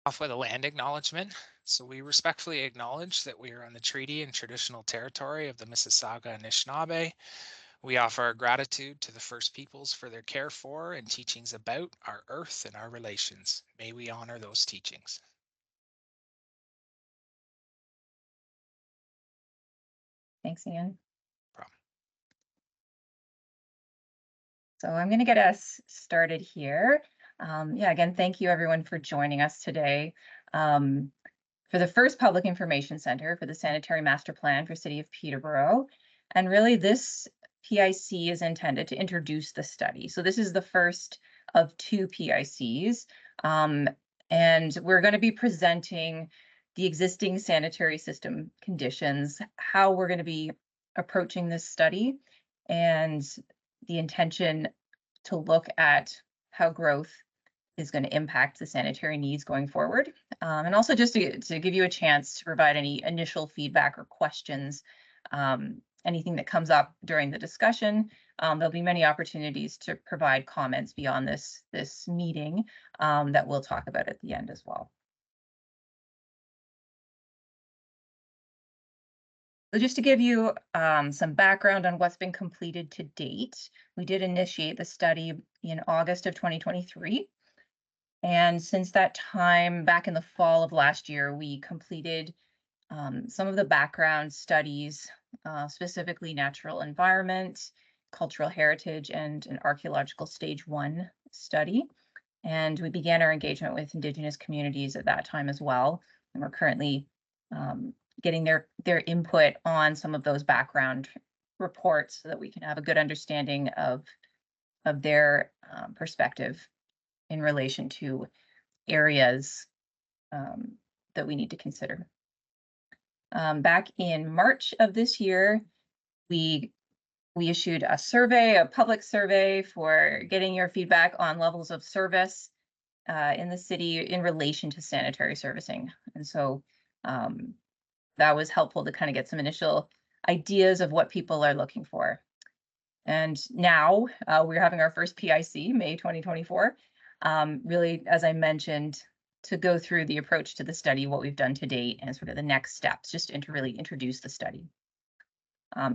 Off with a land acknowledgement. So we respectfully acknowledge that we are on the treaty and traditional territory of the Mississauga and Anishinaabe. We offer our gratitude to the First Peoples for their care for and teachings about our earth and our relations. May we honor those teachings. Thanks, Ian. Problem. So I'm going to get us started here. Yeah, again, thank you everyone for joining us today um, for the first Public Information Center for the Sanitary Master Plan for City of Peterborough. And really this PIC is intended to introduce the study. So this is the first of two PICs. And we're going to be presenting the existing sanitary system conditions, how we're going to be approaching this study, and the intention to look at how growth is going to impact the sanitary needs going forward. And also just to give you a chance to provide any initial feedback or questions, anything that comes up during the discussion. There'll be many opportunities to provide comments beyond this meeting that we'll talk about at the end as well. So just to give you some background on what's been completed to date, we did initiate the study in August of 2023. And since that time, back in the fall of last year, we completed some of the background studies, specifically natural environment, cultural heritage, and an archaeological stage 1 study. And we began our engagement with Indigenous communities at that time as well. And we're currently getting their input on some of those background reports so that we can have a good understanding of their perspective in relation to areas that we need to consider. Back in March of this year, we issued a public survey for getting your feedback on levels of service in the city in relation to sanitary servicing. And so that was helpful to kind of get some initial ideas of what people are looking for. And now we're having our first PIC, May 2024. Really, as I mentioned, to go through the approach to the study, what we've done to date, and sort of the next steps, just to really introduce the study.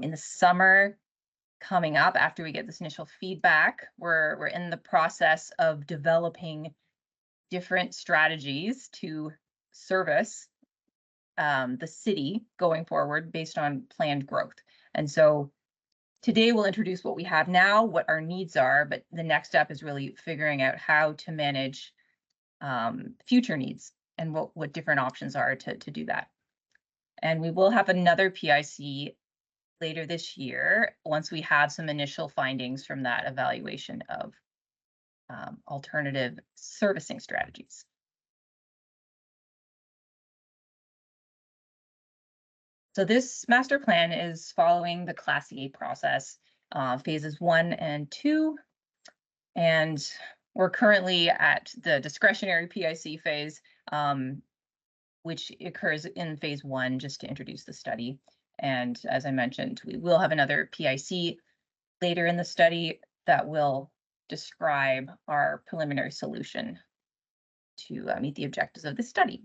In the summer coming up, after we get this initial feedback, we're in the process of developing different strategies to service the city going forward based on planned growth. And so today we'll introduce what we have now, what our needs are, but the next step is really figuring out how to manage future needs and what different options are to do that. And we will have another PIC later this year once we have some initial findings from that evaluation of alternative servicing strategies. So this master plan is following the Class A process, phases 1 and 2, and we're currently at the discretionary PIC phase, which occurs in phase 1 just to introduce the study. And as I mentioned, we will have another PIC later in the study that will describe our preliminary solution to meet the objectives of the study.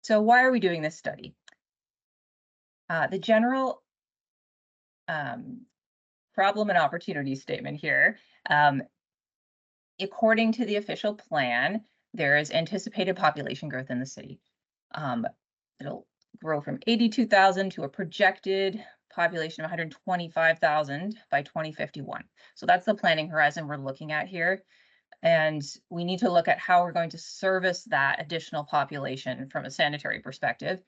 So why are we doing this study? The general problem and opportunity statement here, according to the official plan, there is anticipated population growth in the city. It'll grow from 82,000 to a projected population of 125,000 by 2051. So that's the planning horizon we're looking at here. And we need to look at how we're going to service that additional population from a sanitary perspective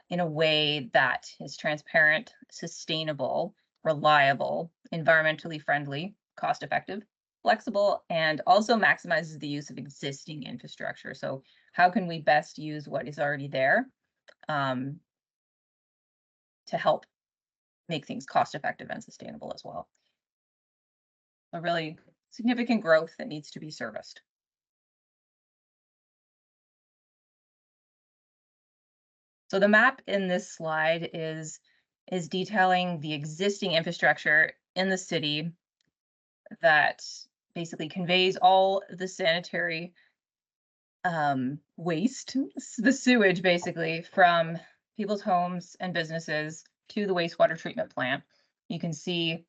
in a way that is transparent, sustainable, reliable, environmentally friendly, cost effective, flexible, and also maximizes the use of existing infrastructure. So how can we best use what is already there to help make things cost effective and sustainable as well? A really significant growth that needs to be serviced. So the map in this slide is detailing the existing infrastructure in the city that basically conveys all the sanitary waste, the sewage basically, from people's homes and businesses to the wastewater treatment plant. You can see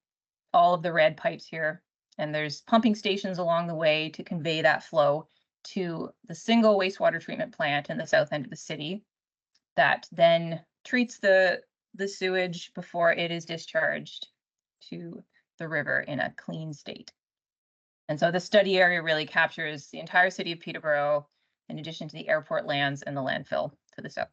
all of the red pipes here, and there's pumping stations along the way to convey that flow to the single wastewater treatment plant in the south end of the city that then treats the sewage before it is discharged to the river in a clean state. And so the study area really captures the entire city of Peterborough, in addition to the airport lands and the landfill to the south.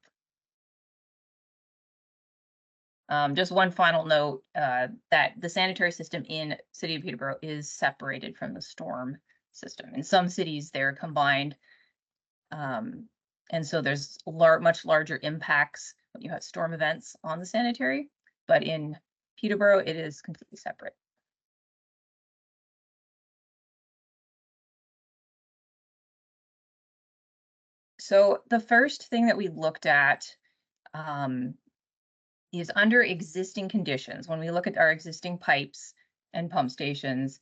Just one final note, that the sanitary system in City of Peterborough is separated from the storm system. In some cities, they're combined. And so there's much larger impacts when you have storm events on the sanitary, but in Peterborough, it is completely separate. So the first thing that we looked at is under existing conditions. When we look at our existing pipes and pump stations,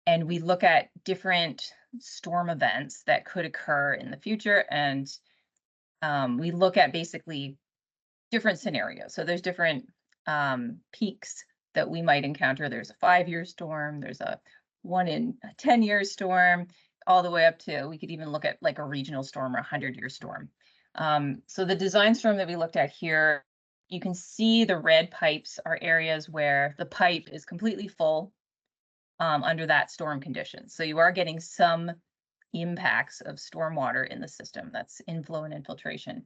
and we look at different storm events that could occur in the future, and we look at basically different scenarios. So there's different peaks that we might encounter. There's a 5-year storm, there's a 1 in a 10-year storm, all the way up to, we could even look at like a regional storm or a 100-year storm. So the design storm that we looked at here, you can see the red pipes are areas where the pipe is completely full under that storm condition. So you are getting some impacts of stormwater in the system. That's inflow and infiltration.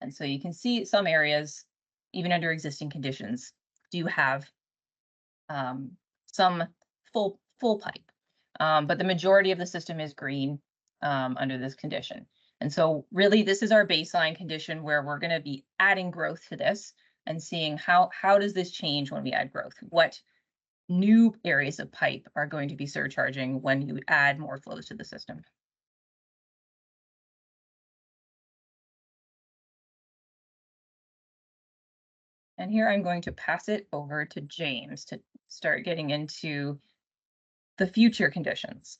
And so you can see some areas, even under existing conditions, do have some full pipe. But the majority of the system is green under this condition. And so really this is our baseline condition where we're going to be adding growth to this and seeing how does this change when we add growth? What new areas of pipe are going to be surcharging when you add more flows to the system? And here I'm going to pass it over to James to start getting into the future conditions.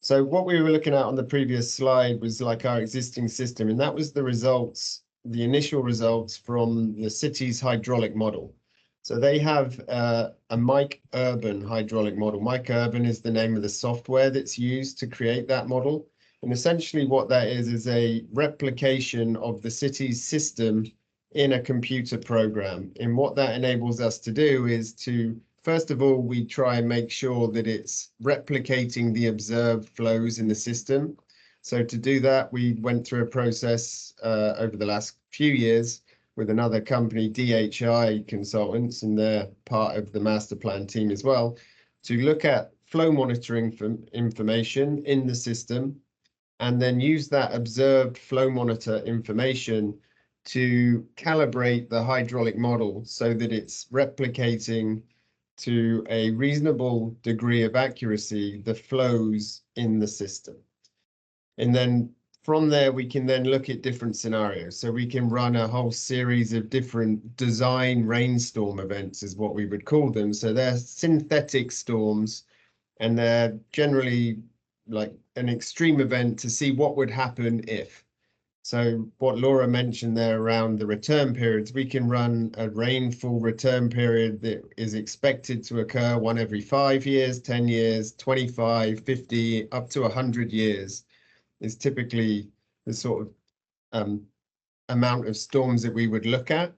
So what we were looking at on the previous slide was like our existing system, and that was the results, the initial results from the city's hydraulic model. So they have a Mike Urban hydraulic model. Mike Urban is the name of the software that's used to create that model. And essentially what that is a replication of the city's system in a computer program. And what that enables us to do is to, first of all, we try and make sure that it's replicating the observed flows in the system. So to do that, we went through a process over the last few years with another company, DHI Consultants, and they're part of the master plan team as well, to look at flow monitoring information in the system, and then use that observed flow monitor information to calibrate the hydraulic model so that it's replicating to a reasonable degree of accuracy the flows in the system. And then from there, we can then look at different scenarios. So we can run a whole series of different design rainstorm events is what we would call them. So they're synthetic storms, and they're generally like an extreme event to see what would happen if. So what Laura mentioned there around the return periods, we can run a rainfall return period that is expected to occur 1 every 5 years, 10 years, 25, 50, up to 100 years is typically the sort of amount of storms that we would look at.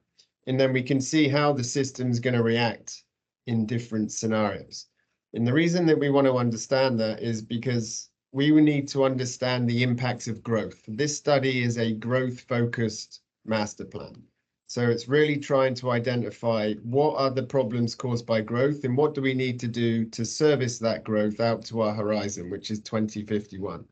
And then we can see how the system's going to react in different scenarios. And the reason that we want to understand that is because we will need to understand the impacts of growth. This study is a growth-focused master plan. So it's really trying to identify what are the problems caused by growth and what do we need to do to service that growth out to our horizon, which is 2051.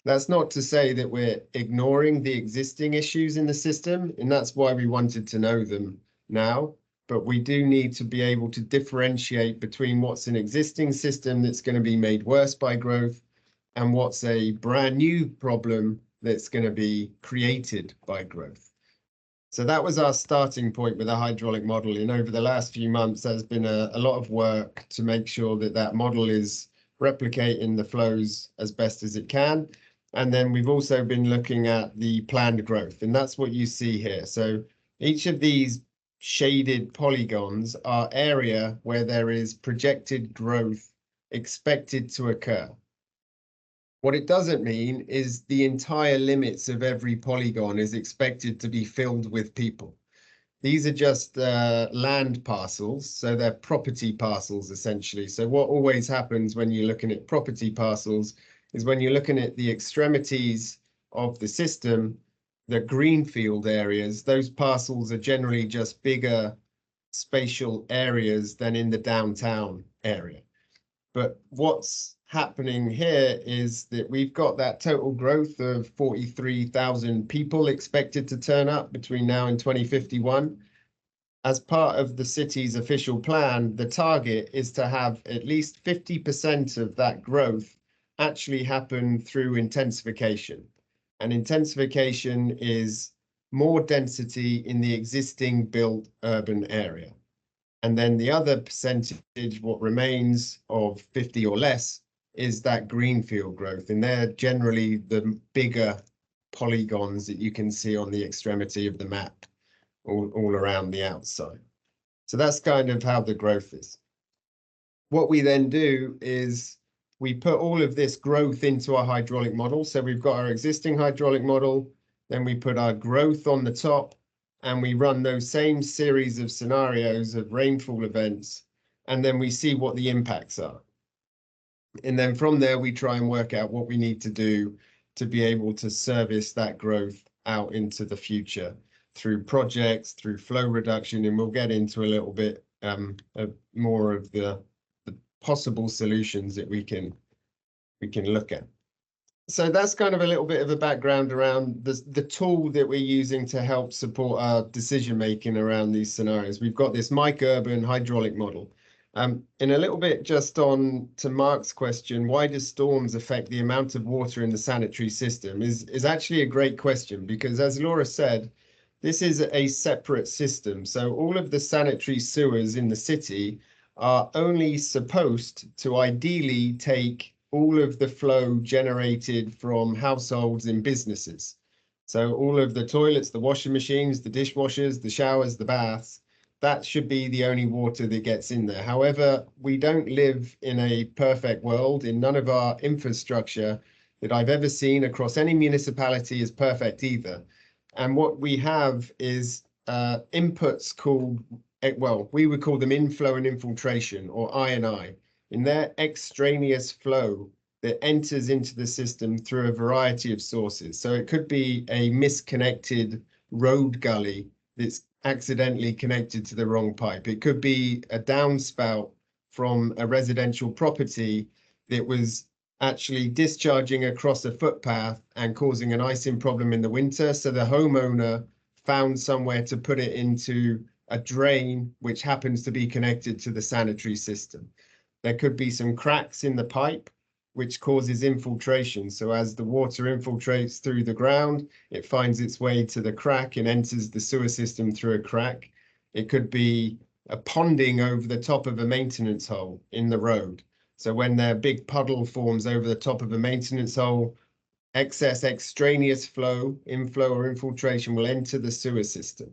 That's not to say that we're ignoring the existing issues in the system, and that's why we wanted to know them now. But we do need to be able to differentiate between what's an existing system that's going to be made worse by growth and what's a brand new problem that's going to be created by growth. So that was our starting point with a hydraulic model. And over the last few months, there's been a lot of work to make sure that that model is replicating the flows as best as it can. And then we've also been looking at the planned growth, and that's what you see here. So each of these shaded polygons are area where there is projected growth expected to occur. What it doesn't mean is the entire limits of every polygon is expected to be filled with people. These are just land parcels, so they're property parcels essentially. So what always happens when you're looking at property parcels is when you're looking at the extremities of the system, the greenfield areas, those parcels are generally just bigger spatial areas than in the downtown area. But what's happening here is that we've got that total growth of 43,000 people expected to turn up between now and 2051. As part of the city's official plan, the target is to have at least 50% of that growth actually happen through intensification. And intensification is more density in the existing built urban area. And then the other percentage, what remains of 50 or less, is that greenfield growth. And they're generally the bigger polygons that you can see on the extremity of the map, all around the outside. So that's kind of how the growth is. What we then do is we put all of this growth into our hydraulic model. So we've got our existing hydraulic model, then we put our growth on the top, and we run those same series of scenarios of rainfall events, and then we see what the impacts are. And then from there, we try and work out what we need to do to be able to service that growth out into the future through projects, through flow reduction, and we'll get into a little bit more of the possible solutions that we can look at. So that's kind of a little bit of a background around the tool that we're using to help support our decision making around these scenarios. We've got this Mike Urban hydraulic model. In a little bit, just on to Mark's question, why do storms affect the amount of water in the sanitary system is actually a great question, because as Laura said, this is a separate system. So all of the sanitary sewers in the city are only supposed to ideally take all of the flow generated from households and businesses. So all of the toilets, the washing machines, the dishwashers, the showers, the baths, that should be the only water that gets in there. However, we don't live in a perfect world. In none of our infrastructure that I've ever seen across any municipality is perfect either. And what we have is inputs called, well, we would call them inflow and infiltration, or I&I. In their extraneous flow that enters into the system through a variety of sources. So it could be a misconnected road gully that's accidentally connected to the wrong pipe. It could be a downspout from a residential property that was actually discharging across a footpath and causing an icing problem in the winter. So the homeowner found somewhere to put it into a drain, which happens to be connected to the sanitary system. There could be some cracks in the pipe, which causes infiltration. So as the water infiltrates through the ground, it finds its way to the crack and enters the sewer system through a crack. It could be a ponding over the top of a maintenance hole in the road. So when their big puddle forms over the top of a maintenance hole, excess extraneous flow, inflow or infiltration will enter the sewer system.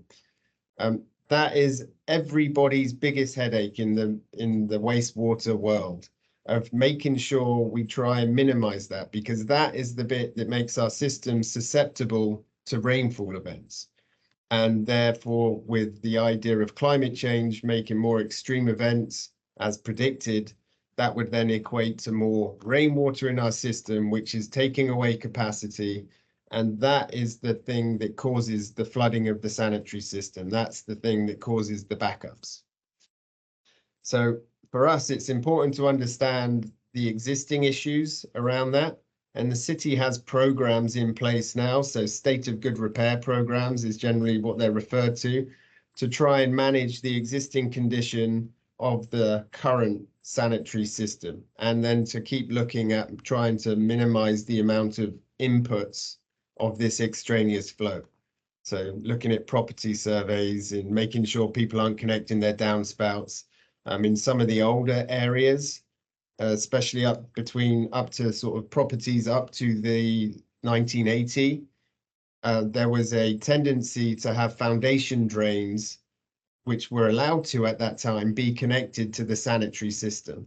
That is everybody's biggest headache in the wastewater world, of making sure we try and minimize that, because that is the bit that makes our system susceptible to rainfall events. And therefore, with the idea of climate change making more extreme events as predicted, that would then equate to more rainwater in our system, which is taking away capacity. And that is the thing that causes the flooding of the sanitary system. That's the thing that causes the backups. So for us, it's important to understand the existing issues around that. And the city has programs in place now. So state of good repair programs is generally what they're referred to try and manage the existing condition of the current sanitary system. And then to keep looking at trying to minimize the amount of inputs of this extraneous flow. So looking at property surveys and making sure people aren't connecting their downspouts. In some of the older areas, especially up to sort of properties up to the 1980, there was a tendency to have foundation drains, which were allowed to at that time be connected to the sanitary system.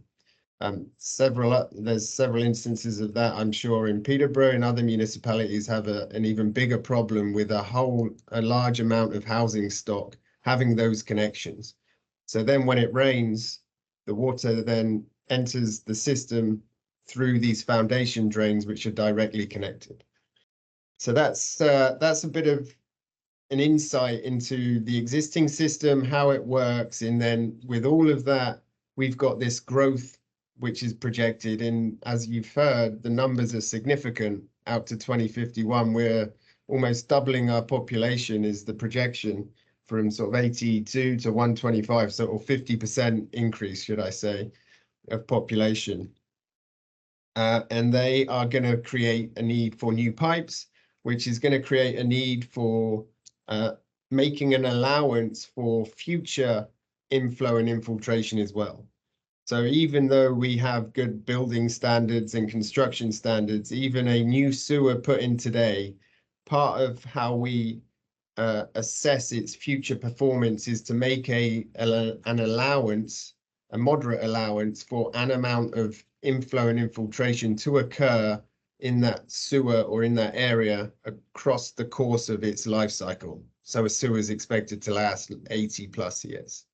There's several instances of that, I'm sure, in Peterborough, and other municipalities have an even bigger problem with a large amount of housing stock having those connections. So then when it rains, the water then enters the system through these foundation drains, which are directly connected. So that's a bit of an insight into the existing system, how it works, and then with all of that, we've got this growth which is projected, and as you've heard, the numbers are significant. Out to 2051, we're almost doubling our population is the projection, from sort of 82 to 125, so 50% increase, should I say, of population. And they are going to create a need for new pipes, which is going to create a need for making an allowance for future inflow and infiltration as well. So even though we have good building standards and construction standards, even a new sewer put in today, part of how we assess its future performance is to make an allowance, a moderate allowance for an amount of inflow and infiltration to occur in that sewer or in that area across the course of its life cycle. So a sewer is expected to last 80 plus years.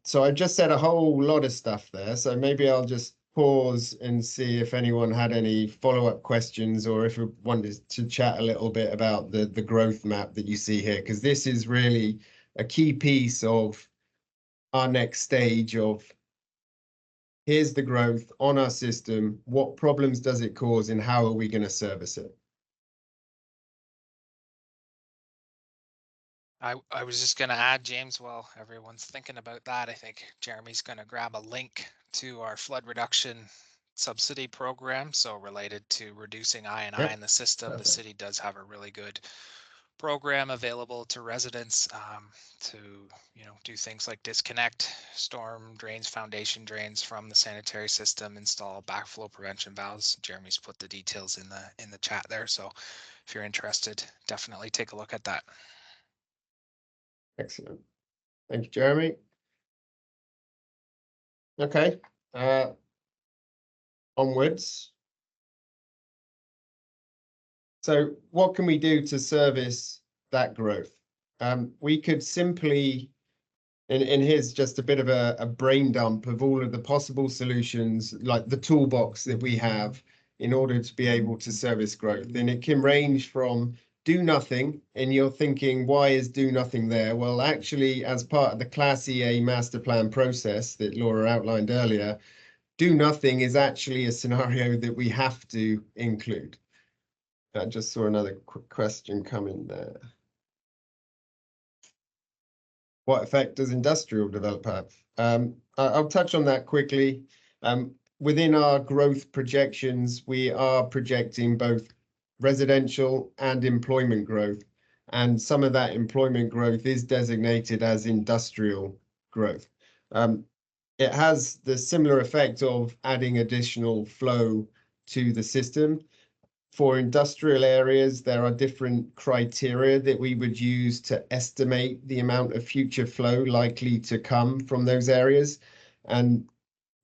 So I just said a whole lot of stuff there. So maybe I'll just pause and see if anyone had any follow-up questions, or if we wanted to chat a little bit about the growth map that you see here, because this is really a key piece of our next stage of here's the growth on our system, what problems does it cause, and how are we going to service it? I was just going to add, James, while everyone's thinking about that, I think Jeremy's going to grab a link to our flood reduction subsidy program. So related to reducing I&I in the system, Perfect. the city does have a really good program available to residents to do things like disconnect storm drains, foundation drains from the sanitary system, install backflow prevention valves. Jeremy's put the details in the chat there, so if you're interested, definitely take a look at that. Excellent. Thank you, Jeremy. Okay, onwards. So what can we do to service that growth? We could simply, and here's just a bit of a brain dump of all of the possible solutions, like the toolbox that we have in order to be able to service growth. And it can range from do nothing, and you're thinking, why is do nothing there? Well, actually, as part of the Class EA master plan process that Laura outlined earlier, do nothing is actually a scenario that we have to include. I just saw another quick question come in there. What effect does industrial develop have? I'll touch on that quickly. Within our growth projections, we are projecting both residential and employment growth, and some of that employment growth is designated as industrial growth. It has the similar effect of adding additional flow to the system. For industrial areas, there are different criteria that we would use to estimate the amount of future flow likely to come from those areas. And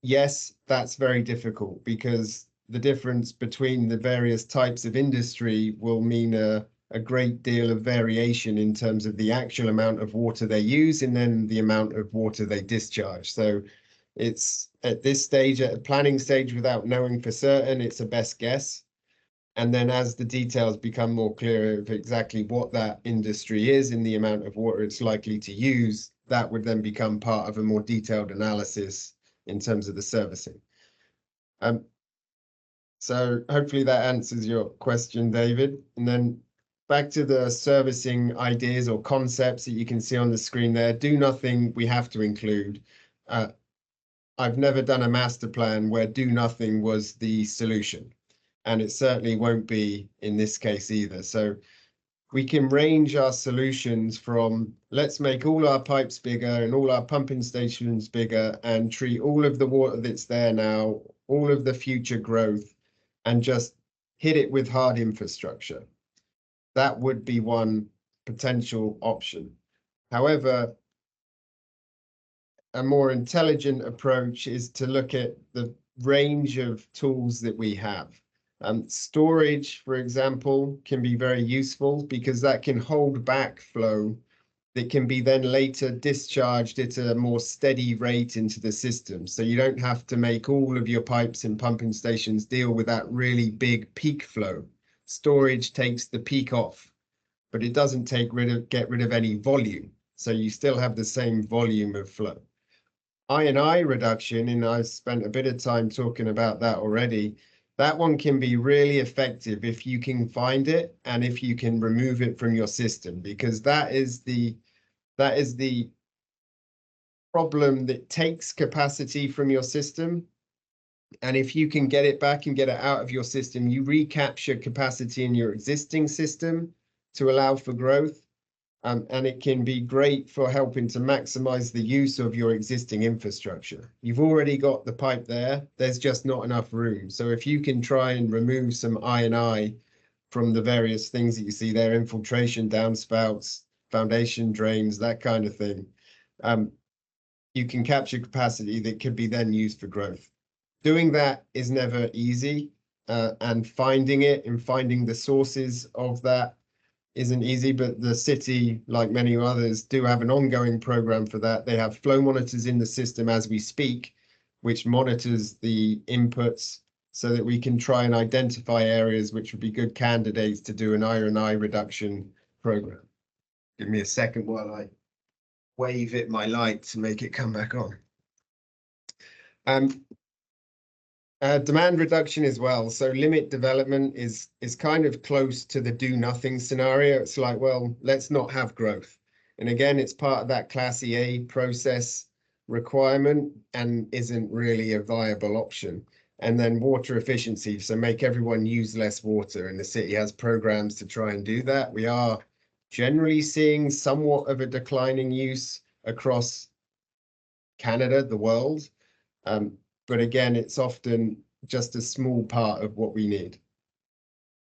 yes, that's very difficult because the difference between the various types of industry will mean a great deal of variation in terms of the actual amount of water they use and then the amount of water they discharge. So it's at this stage, at a planning stage, without knowing for certain, it's a best guess. And then as the details become more clear of exactly what that industry is and the amount of water it's likely to use, that would then become part of a more detailed analysis in terms of the servicing. So hopefully that answers your question, David. And then back to the servicing ideas or concepts that you can see on the screen there. Do nothing we have to include. I've never done a master plan where do nothing was the solution. And it certainly won't be in this case either. So we can range our solutions from let's make all our pipes bigger and all our pumping stations bigger and treat all of the water that's there now, all of the future growth, and just hit it with hard infrastructure. That would be one potential option. However, a more intelligent approach is to look at the range of tools that we have. Storage, for example, can be very useful because that can hold back flow that can be then later discharged at a more steady rate into the system. So you don't have to make all of your pipes and pumping stations deal with that really big peak flow. Storage takes the peak off, but it doesn't get rid of any volume. So you still have the same volume of flow. I&I reduction, and I've spent a bit of time talking about that already. That one can be really effective if you can find it and if you can remove it from your system, because that is the problem that takes capacity from your system. And if you can get it back and get it out of your system, you recapture capacity in your existing system to allow for growth. And it can be great for helping to maximize the use of your existing infrastructure. You've already got the pipe there, there's just not enough room. So if you can try and remove some I&I from the various things that you see there, infiltration, downspouts, foundation drains, that kind of thing, you can capture capacity that could be then used for growth. Doing that is never easy, and finding it and finding the sources of that isn't easy, but the city, like many others, do have an ongoing program for that. They have flow monitors in the system as we speak, which monitors the inputs so that we can try and identify areas which would be good candidates to do an I&I reduction program. Give me a second while I wave at my light to make it come back on. Demand reduction as well. So limit development is kind of close to the do nothing scenario. It's like, well, let's not have growth. And again, it's part of that Class EA process requirement and isn't really a viable option. And then water efficiency, so make everyone use less water. And the city has programs to try and do that. We are generally seeing somewhat of a declining use across Canada, the world. But again, it's often just a small part of what we need.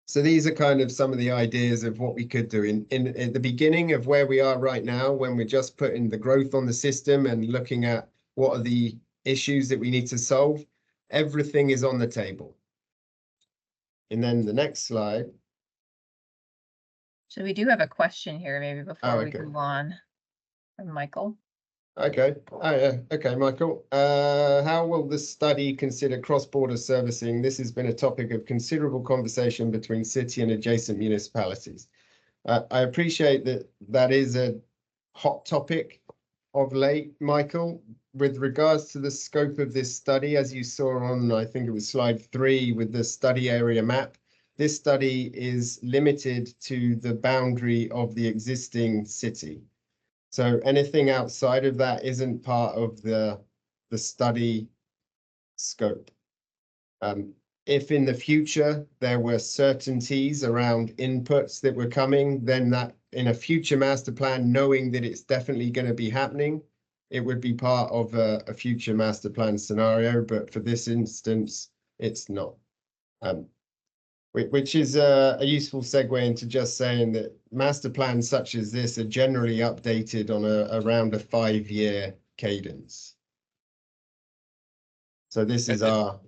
So these are kind of some of the ideas of what we could do in the beginning of where we are right now, when we're just putting the growth on the system and looking at what are the issues that we need to solve. Everything is on the table. And then the next slide. So we do have a question here, maybe before we okay. move on, from Michael. Okay. Oh, yeah. Okay, Michael. How will this study consider cross-border servicing? This has been a topic of considerable conversation between city and adjacent municipalities. I appreciate that that is a hot topic of late, Michael. With regards to the scope of this study, as you saw on, I think it was slide 3 with the study area map, this study is limited to the boundary of the existing city. So anything outside of that isn't part of the study scope. If in the future there were certainties around inputs that were coming, then that in a future master plan, knowing that it's definitely going to be happening, it would be part of a future master plan scenario. But for this instance, it's not. Which is a useful segue into just saying that master plans such as this are generally updated on around a 5-year cadence. So this is our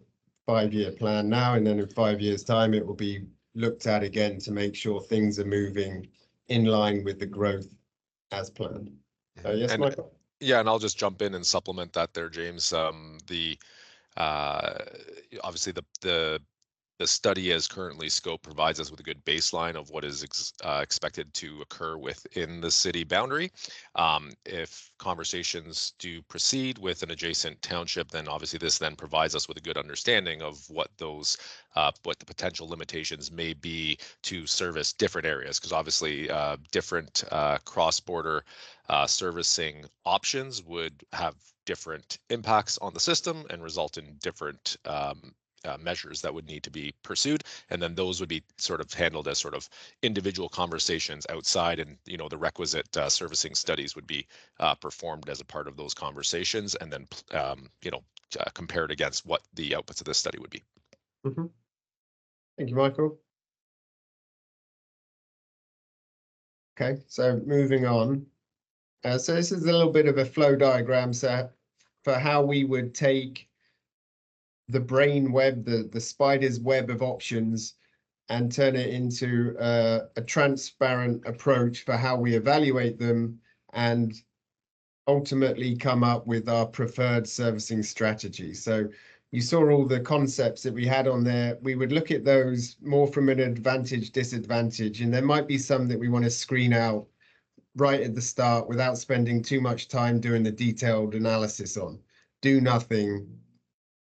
5-year plan now, and then in 5 years' time, it will be looked at again to make sure things are moving in line with the growth as planned. Yes, Michael? Yeah, and I'll just jump in and supplement that there, James. Obviously the study as currently scoped provides us with a good baseline of what is expected to occur within the city boundary. If conversations do proceed with an adjacent township, then obviously this then provides us with a good understanding of what those what the potential limitations may be to service different areas, because obviously different cross-border servicing options would have different impacts on the system and result in different measures that would need to be pursued, and then those would be sort of handled as sort of individual conversations outside, and the requisite servicing studies would be performed as a part of those conversations, and then compared against what the outputs of this study would be. Mm-hmm. Thank you, Michael. Okay, so moving on. So this is a little bit of a flow diagram set for how we would take the brain web, the spider's web of options, and turn it into a transparent approach for how we evaluate them and ultimately come up with our preferred servicing strategy. So you saw all the concepts that we had on there. We would look at those more from an advantage, disadvantage, and there might be some that we want to screen out right at the start without spending too much time doing the detailed analysis on. Do nothing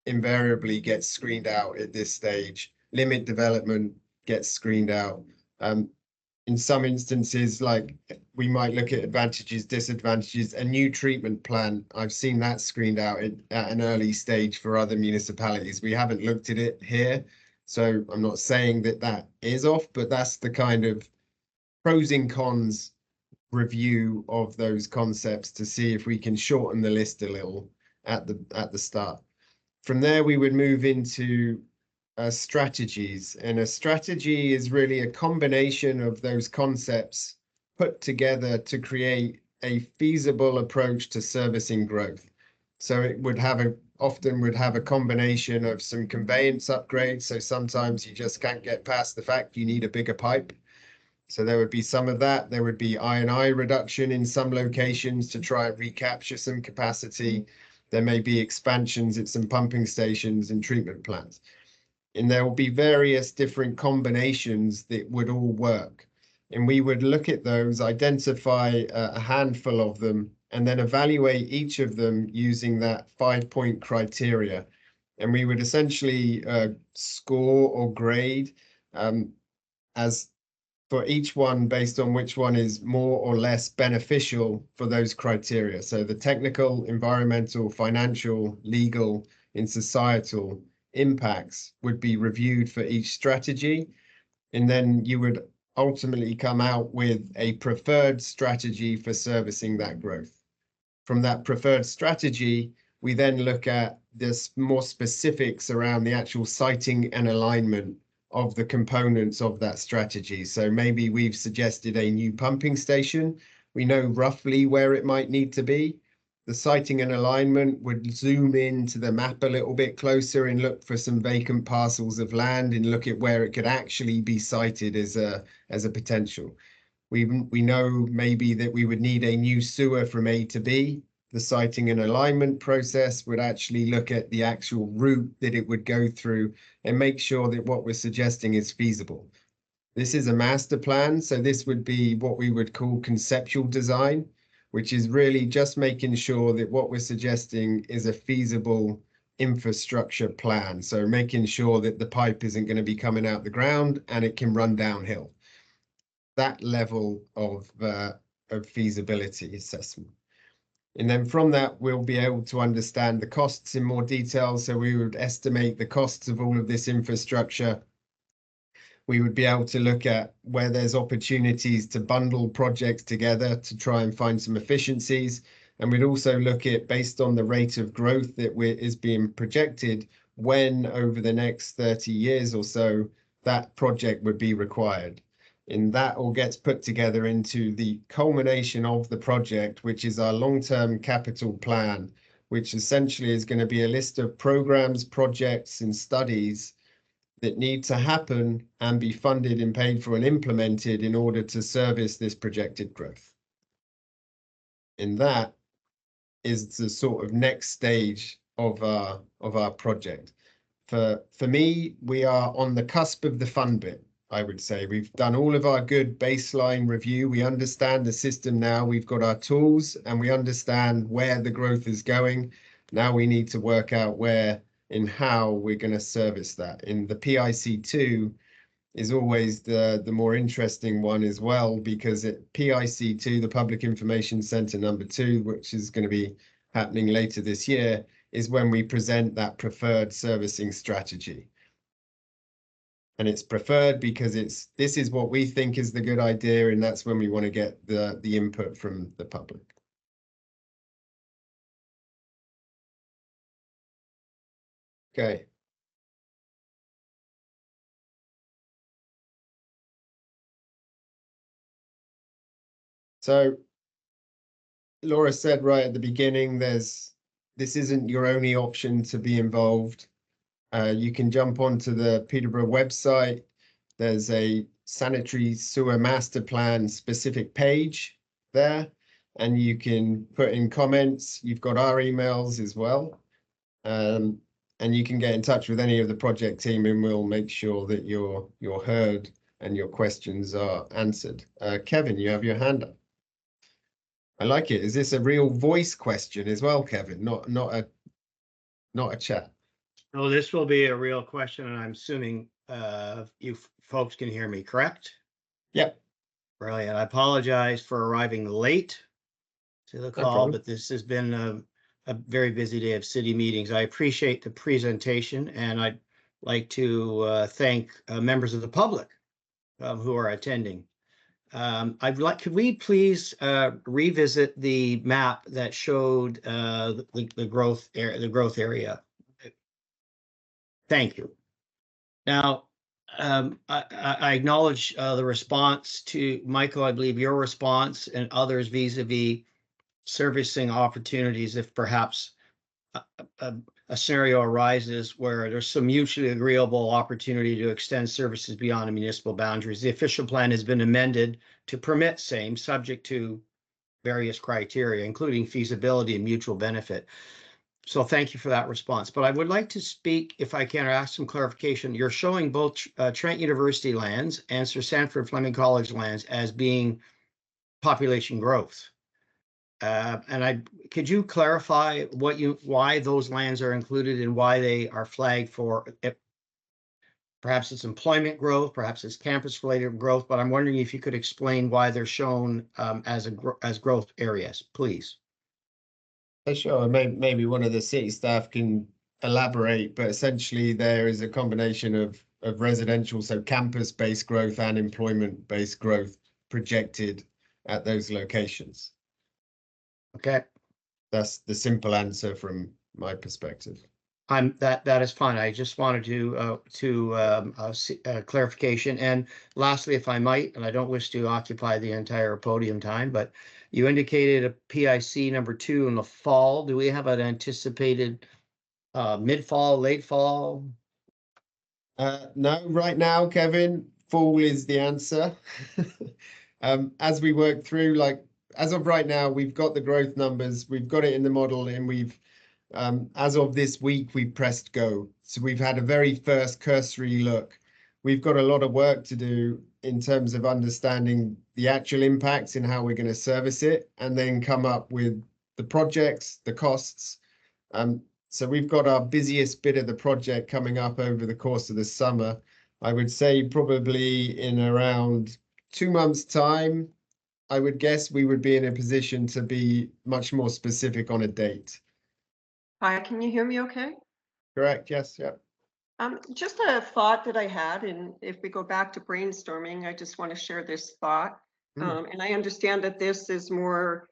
invariably gets screened out at this stage. Limit development gets screened out. In some instances, like we might look at advantages, disadvantages, a new treatment plan. I've seen that screened out at an early stage for other municipalities. We haven't looked at it here, so I'm not saying that that is off, but that's the kind of pros and cons review of those concepts to see if we can shorten the list a little at the start. From there, we would move into strategies, and a strategy is really a combination of those concepts put together to create a feasible approach to servicing growth. So it would often would have a combination of some conveyance upgrades. So sometimes you just can't get past the fact you need a bigger pipe. So there would be some of that. There would be I&I reduction in some locations to try and recapture some capacity. There may be expansions at some pumping stations and treatment plants. And there will be various different combinations that would all work. And we would look at those, identify a handful of them, and then evaluate each of them using that 5-point criteria. And we would essentially score or grade as for each one based on which one is more or less beneficial for those criteria. So the technical, environmental, financial, legal, and societal impacts would be reviewed for each strategy. And then you would ultimately come out with a preferred strategy for servicing that growth. From that preferred strategy, we then look at this more specifics around the actual siting and alignment of the components of that strategy. So maybe we've suggested a new pumping station. We know roughly where it might need to be. The siting and alignment would zoom into the map a little bit closer and look for some vacant parcels of land and look at where it could actually be sited as a potential. We know maybe that we would need a new sewer from A to B. The siting and alignment process would actually look at the actual route that it would go through and make sure that what we're suggesting is feasible. This is a master plan, so this would be what we would call conceptual design, which is really just making sure that what we're suggesting is a feasible infrastructure plan. So making sure that the pipe isn't going to be coming out the ground and it can run downhill. That level of feasibility assessment. And then from that, we'll be able to understand the costs in more detail. So we would estimate the costs of all of this infrastructure. We would be able to look at where there's opportunities to bundle projects together to try and find some efficiencies. And we'd also look at, based on the rate of growth that is being projected, when over the next 30 years or so, that project would be required. And that all gets put together into the culmination of the project, which is our long-term capital plan, which essentially is going to be a list of programs, projects, and studies that need to happen and be funded and paid for and implemented in order to service this projected growth. And that is the sort of next stage of our project. For me, we are on the cusp of the fun bit. I would say we've done all of our good baseline review. We understand the system now. We've got our tools and we understand where the growth is going. Now we need to work out where and how we're going to service that. And the PIC2 is always the more interesting one as well, because at PIC2, the Public Information Centre number 2, which is going to be happening later this year, is when we present that preferred servicing strategy. And it's preferred because this is what we think is the good idea, and that's when we want to get the input from the public. Okay. So Laura said right at the beginning, this isn't your only option to be involved. You can jump onto the Peterborough website. There's a Sanitary Sewer Master Plan specific page there, and you can put in comments. You've got our emails as well. And you can get in touch with any of the project team, and we'll make sure that you're heard and your questions are answered. Kevin, you have your hand up. I like it. Is this a real voice question as well, Kevin? Not a chat. No, this will be a real question, and I'm assuming you folks can hear me, correct? Yep. Brilliant. I apologize for arriving late to the call, problem. but this has been a very busy day of city meetings. I appreciate the presentation, and I'd like to thank members of the public who are attending. Could we please revisit the map that showed the growth area? Thank you. Now, I acknowledge the response to Michael. I believe your response and others vis-a-vis servicing opportunities if perhaps a scenario arises where there's some mutually agreeable opportunity to extend services beyond the municipal boundaries. The official plan has been amended to permit same, subject to various criteria, including feasibility and mutual benefit. So thank you for that response. But I would like to speak, if I can, or ask some clarification. You're showing both Trent University lands and Sir Sandford Fleming College lands as being population growth. And could you clarify why those lands are included and why they are flagged for? Perhaps it's employment growth, perhaps it's campus-related growth, but I'm wondering if you could explain why they're shown as growth areas, please. Sure. Maybe one of the city staff can elaborate, but essentially there is a combination of residential, so campus-based growth and employment-based growth projected at those locations. Okay. That's the simple answer from my perspective. That is fine. I just wanted clarification. And lastly, if I might, and I don't wish to occupy the entire podium time, but you indicated a PIC number 2 in the fall. Do we have an anticipated mid-fall, late fall? No, right now, Kevin, fall is the answer. As we work through, like as of right now, we've got the growth numbers, we've got it in the model, and we've as of this week, we pressed go. So we've had a very first cursory look. We've got a lot of work to do in terms of understanding the actual impacts and how we're going to service it, and then come up with the projects, the costs. So we've got our busiest bit of the project coming up over the course of the summer. I would say probably in around 2 months' time, I would guess we would be in a position to be much more specific on a date. Hi, can you hear me okay? Correct, yes, yeah. Just a thought that I had, and if we go back to brainstorming, I just want to share this thought. And I understand that this is more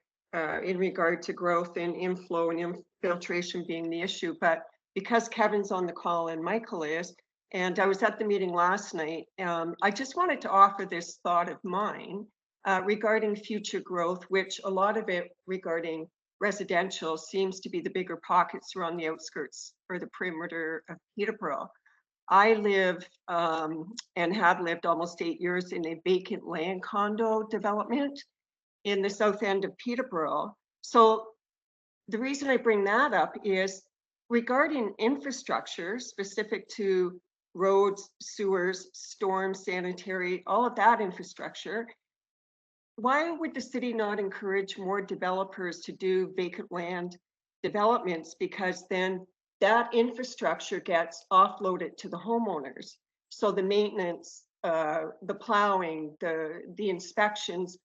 in regard to growth and inflow and infiltration being the issue, but because Kevin's on the call and Michael is, and I was at the meeting last night, I just wanted to offer this thought of mine regarding future growth, which a lot of it regarding residential seems to be the bigger pockets around the outskirts or the perimeter of Peterborough. I live and have lived almost 8 years in a vacant land condo development in the south end of Peterborough. So the reason I bring that up is regarding infrastructure specific to roads, sewers, storm, sanitary, all of that infrastructure. Why would the city not encourage more developers to do vacant land developments? Because then that infrastructure gets offloaded to the homeowners. So the maintenance, the plowing, the inspections,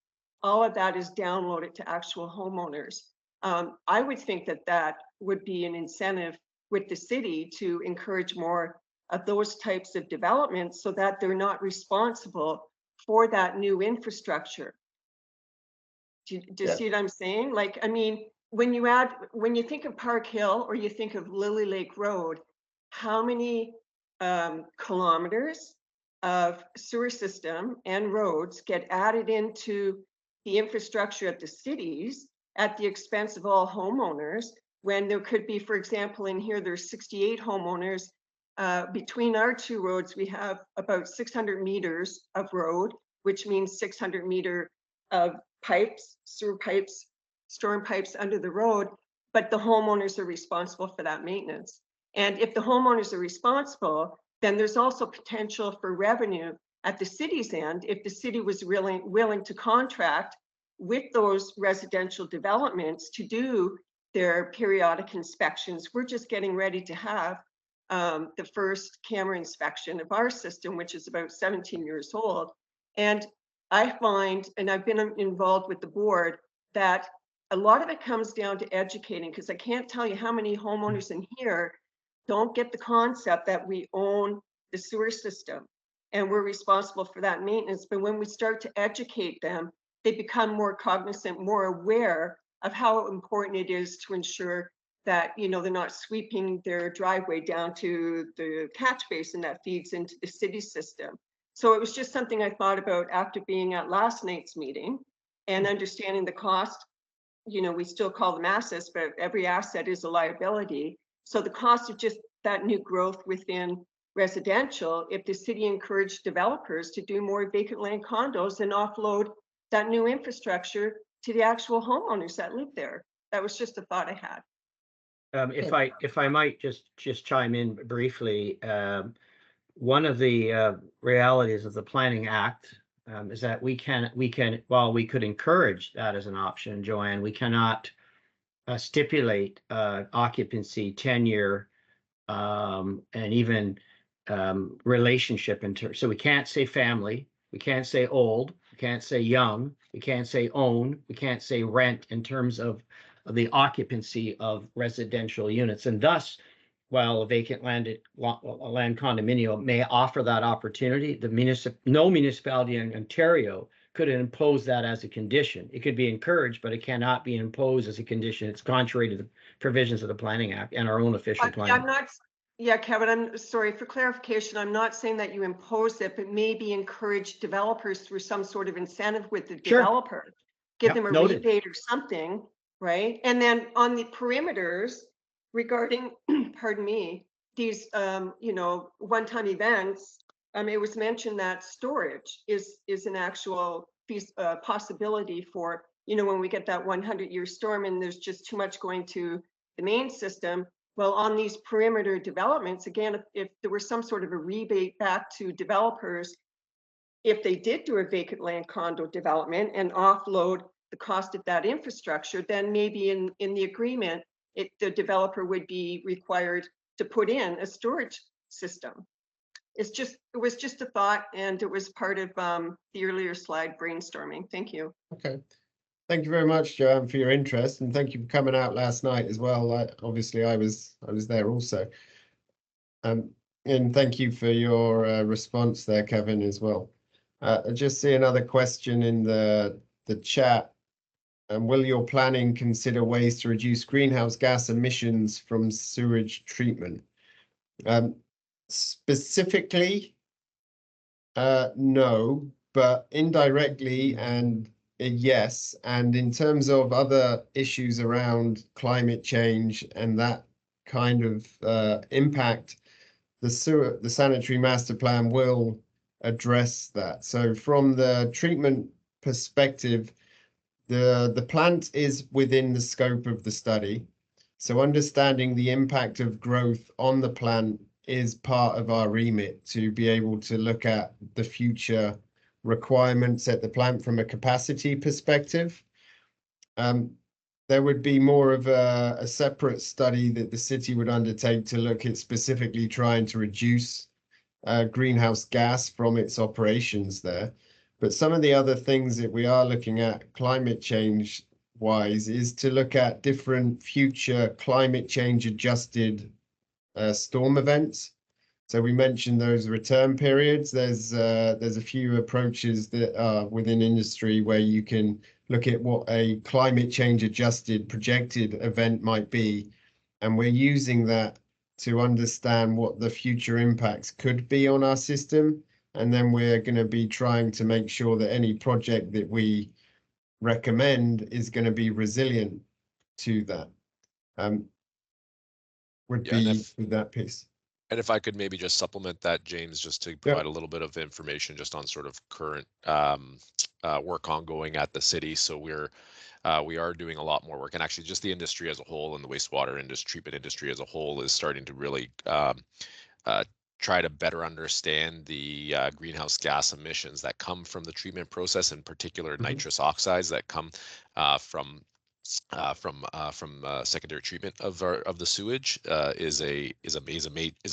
all of that is downloaded to actual homeowners. I would think that would be an incentive with the city to encourage more of those types of developments so that they're not responsible for that new infrastructure. Do you Yeah. see what I'm saying? Like, I mean, when you think of Park Hill or you think of Lily Lake Road, how many kilometers of sewer system and roads get added into the infrastructure of the cities at the expense of all homeowners, when there could be, for example, in here, there's 68 homeowners. Between our two roads, we have about 600 meters of road, which means 600 meter of pipes, sewer pipes, storm pipes under the road, but the homeowners are responsible for that maintenance. And if the homeowners are responsible, then there's also potential for revenue at the city's end if the city was really willing to contract with those residential developments to do their periodic inspections. We're just getting ready to have the first camera inspection of our system, which is about 17 years old. And I find, and I've been involved with the board, that a lot of it comes down to educating, because I can't tell you how many homeowners in here don't get the concept that we own the sewer system and we're responsible for that maintenance. But when we start to educate them, they become more cognizant, more aware of how important it is to ensure that, you know, they're not sweeping their driveway down to the catch basin that feeds into the city system. So it was just something I thought about after being at last night's meeting and understanding the cost. You know, we still call them assets, but every asset is a liability. So the cost of just that new growth within residential, if the city encouraged developers to do more vacant land condos and offload that new infrastructure to the actual homeowners that live there. That was just a thought I had. If I might just chime in briefly, one of the realities of the Planning Act is that we can while we could encourage that as an option, Joanne, we cannot stipulate occupancy, tenure, and even relationship in terms. So we can't say family, we can't say old, we can't say young, we can't say own, we can't say rent in terms of the occupancy of residential units. And thus, while a vacant land condominium may offer that opportunity, no municipality in Ontario could impose that as a condition. It could be encouraged, but it cannot be imposed as a condition. It's contrary to the provisions of the Planning Act and our own official plan. I'm not, yeah, Kevin, I'm sorry for clarification. I'm not saying that you impose it, but maybe encourage developers through some sort of incentive with the developer. Give them a rebate or something, right? And then on the perimeters regarding, pardon me, these, you know, one-time events, it was mentioned that storage is an actual possibility for, you know, when we get that 100-year storm and there's just too much going to the main system. Well, on these perimeter developments, again, if there was some sort of a rebate back to developers, if they did do a vacant land condo development and offload the cost of that infrastructure, then maybe in the agreement, the developer would be required to put in a storage system. It was just a thought, and it was part of the earlier slide brainstorming. Thank you. Okay. Thank you very much, Joanne, for your interest, and thank you for coming out last night as well. Obviously, I was there also. And thank you for your response there, Kevin, as well. I just see another question in the chat. Will your planning consider ways to reduce greenhouse gas emissions from sewage treatment? Specifically, no, but indirectly and yes. And in terms of other issues around climate change and that kind of impact, the Sanitary Master Plan will address that. So from the treatment perspective, the plant is within the scope of the study. So understanding the impact of growth on the plant is part of our remit to be able to look at the future requirements at the plant from a capacity perspective. There would be more of a separate study that the city would undertake to look at specifically trying to reduce greenhouse gas from its operations there. But some of the other things that we are looking at, climate change, wise is to look at different future climate change adjusted storm events. So we mentioned those return periods. There's a few approaches that are within industry where you can look at what a climate change adjusted projected event might be. And we're using that to understand what the future impacts could be on our system. And then we're going to be trying to make sure that any project that we recommend is going to be resilient to that. Would be with that piece. And if I could maybe just supplement that, James, just to provide a little bit of information just on sort of current work ongoing at the city. So we are doing a lot more work, and actually just the industry as a whole and the wastewater industry, treatment industry as a whole is starting to really try to better understand the greenhouse gas emissions that come from the treatment process, in particular nitrous oxides that come from secondary treatment of the sewage is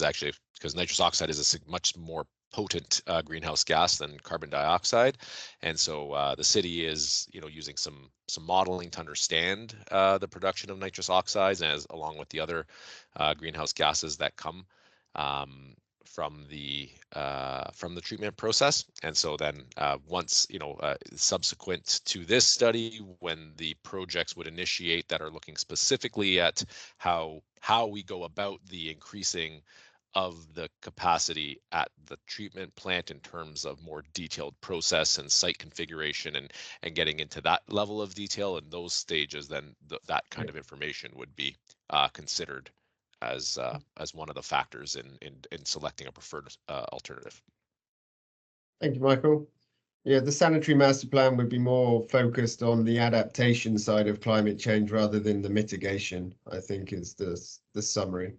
actually, because nitrous oxide is a much more potent greenhouse gas than carbon dioxide, and so the city is using some modeling to understand the production of nitrous oxides, along with the other greenhouse gases that come from the treatment process. And so then once subsequent to this study, when the projects would initiate that are looking specifically at how we go about the increasing of the capacity at the treatment plant in terms of more detailed process and site configuration and getting into that level of detail in those stages, then that kind of information would be considered as one of the factors in selecting a preferred alternative. Thank you, Michael. Yeah, the Sanitary Master Plan would be more focused on the adaptation side of climate change rather than the mitigation, I think is the summary.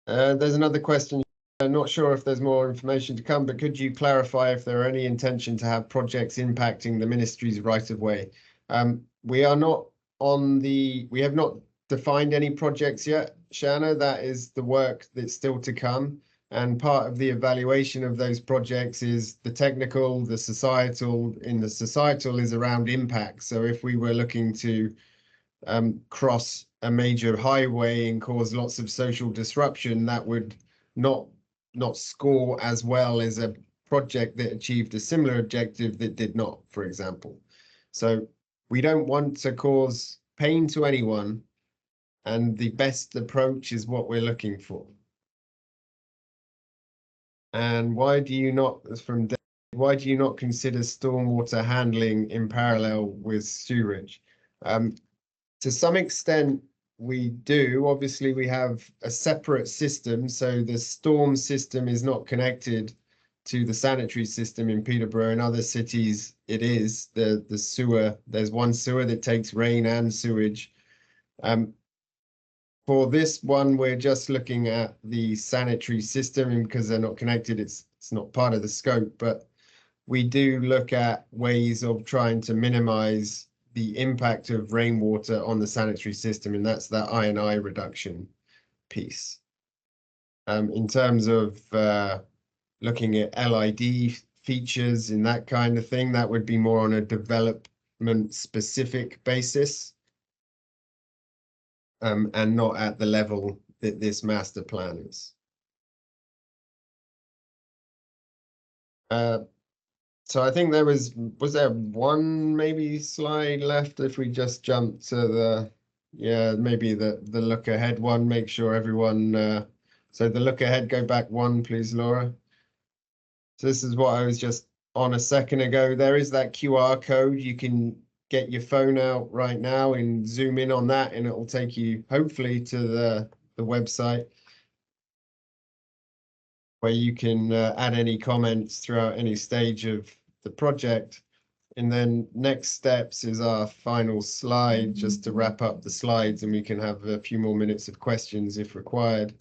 There's another question. I'm not sure if there's more information to come, but could you clarify if there are any intention to have projects impacting the ministry's right of way? We have not defined any projects yet, Shanna. That is the work that's still to come. And part of the evaluation of those projects is the technical, the societal. In the societal is around impact. So if we were looking to cross a major highway and cause lots of social disruption, that would not score as well as a project that achieved a similar objective that did not, for example. So we don't want to cause pain to anyone, and the best approach is what we're looking for. And why do you not consider stormwater handling in parallel with sewerage? To some extent, we do. Obviously, we have a separate system, so the storm system is not connected to the sanitary system in Peterborough. In other cities, it is. The sewer, there's one sewer that takes rain and sewage. For this one, we're just looking at the sanitary system, and because they're not connected, it's not part of the scope, but we do look at ways of trying to minimize the impact of rainwater on the sanitary system, and that's that I&I reduction piece. In terms of looking at LID features and that kind of thing, that would be more on a development specific basis, and not at the level that this master plan is. So I think there was there one maybe slide left if we just jump to maybe the look ahead one, make sure everyone, so the look ahead, go back one, please, Laura. So this is what I was just on a second ago. There is that QR code. You can get your phone out right now and zoom in on that, and it will take you hopefully to the website, where you can add any comments throughout any stage of the project. And then next steps is our final slide, just to wrap up the slides, and we can have a few more minutes of questions if required.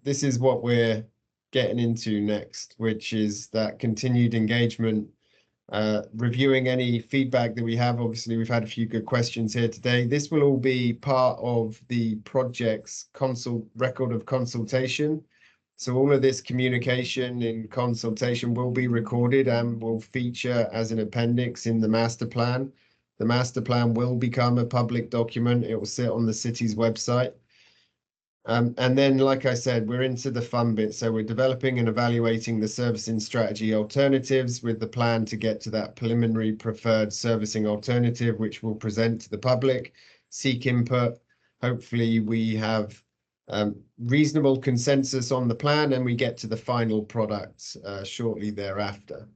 This is what we're getting into next, which is that continued engagement, reviewing any feedback that we have. Obviously, we've had a few good questions here today. This will all be part of the project's record of consultation. So all of this communication and consultation will be recorded and will feature as an appendix in the master plan. The master plan will become a public document. It will sit on the city's website. And then, like I said, we're into the fun bit. So we're developing and evaluating the servicing strategy alternatives with the plan to get to that preliminary preferred servicing alternative, which we'll present to the public, seek input. Hopefully we have reasonable consensus on the plan and we get to the final product shortly thereafter.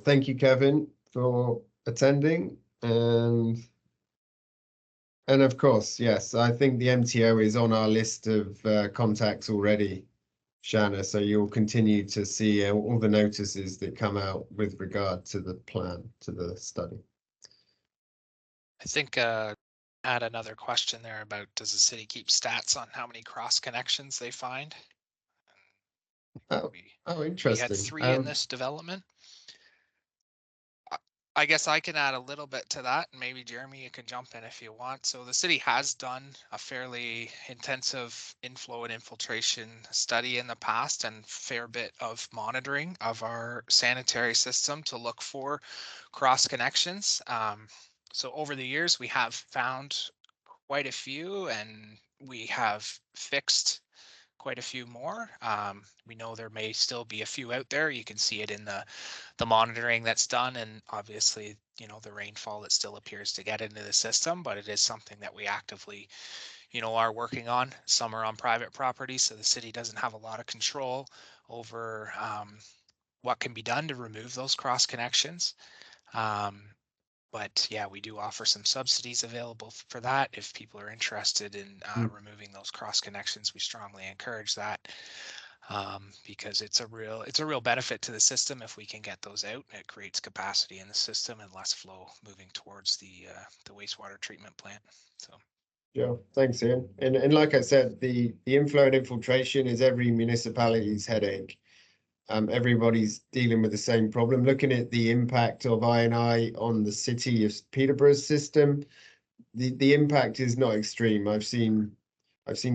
Thank you, Kevin, for attending. And of course, yes, I think the MTO is on our list of contacts already, Shanna. So you'll continue to see all the notices that come out with regard to the plan, to the study. I think had another question there about, does the city keep stats on how many cross connections they find? Oh, We had interesting. 3 in this development. I guess I can add a little bit to that, and maybe Jeremy, you can jump in if you want. So the city has done a fairly intensive inflow and infiltration study in the past, and fair bit of monitoring of our sanitary system to look for cross connections. So over the years, we have found quite a few, and we have fixed quite a few more. We know there may still be a few out there. You can see it in the monitoring that's done, and obviously, you know, the rainfall that still appears to get into the system, but it is something that we actively, you know, are working on. Some are on private property, so the city doesn't have a lot of control over what can be done to remove those cross connections. But yeah, we do offer some subsidies available for that. If people are interested in removing those cross connections, we strongly encourage that, because it's a real benefit to the system if we can get those out. It creates capacity in the system and less flow moving towards the wastewater treatment plant. So. Yeah, thanks, Ian. And like I said, the inflow and infiltration is every municipality's headache. Everybody's dealing with the same problem. Looking at the impact of I&I on the City of Peterborough's system, the impact is not extreme. I've seen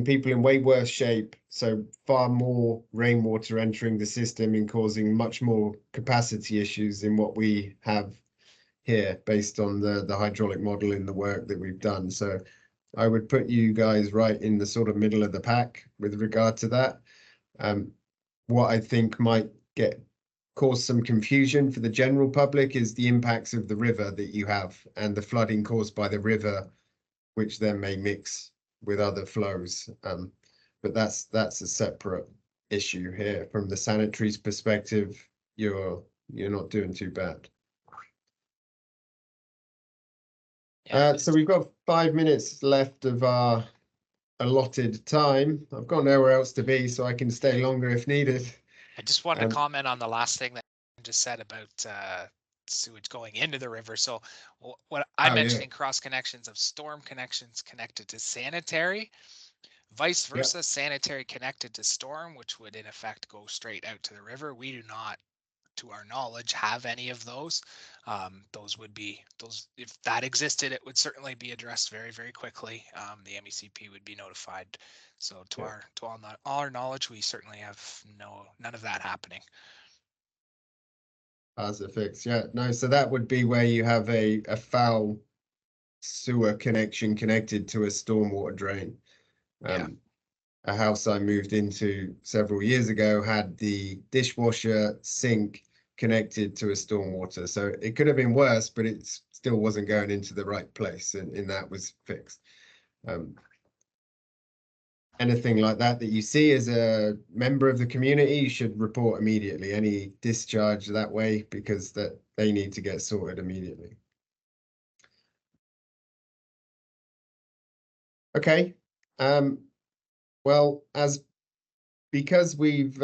people in way worse shape, so far more rainwater entering the system and causing much more capacity issues than what we have here based on the hydraulic model in the work that we've done. So I would put you guys right in the sort of middle of the pack with regard to that. What I think might cause some confusion for the general public is the impacts of the river that you have and the flooding caused by the river, which then may mix with other flows. But that's a separate issue here. From the sanitary's perspective, you're not doing too bad. So we've got 5 minutes left of our allotted time. I've got nowhere else to be, so I can stay longer if needed. I just wanted to comment on the last thing that you just said about sewage going into the river. So what I'm mentioning, cross connections of storm connections connected to sanitary, vice versa, sanitary connected to storm, which would in effect go straight out to the river. We do not, to our knowledge, have any of those. If that existed, it would certainly be addressed very, very quickly. The MECP would be notified. So to all our knowledge, we certainly have none of that happening. As a fix, no. So that would be where you have a foul sewer connection connected to a stormwater drain. A house I moved into several years ago had the dishwasher sink connected to a stormwater. So it could have been worse, but it still wasn't going into the right place, and that was fixed. Anything like that you see as a member of the community, you should report immediately. Any discharge that way, because they need to get sorted immediately. Okay. Well, because we've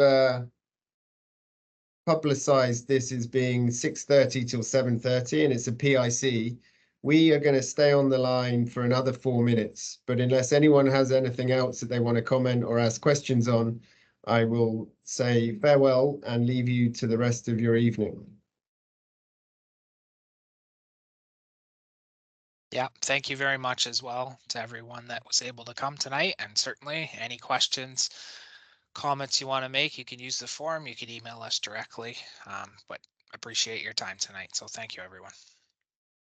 publicized this as being 6:30 till 7:30 and it's a PIC, we are going to stay on the line for another 4 minutes. But unless anyone has anything else that they want to comment or ask questions on, I will say farewell and leave you to the rest of your evening. Yeah, thank you very much as well to everyone that was able to come tonight. And certainly any questions, comments you want to make, you can use the form. You can email us directly. But appreciate your time tonight. So thank you, everyone.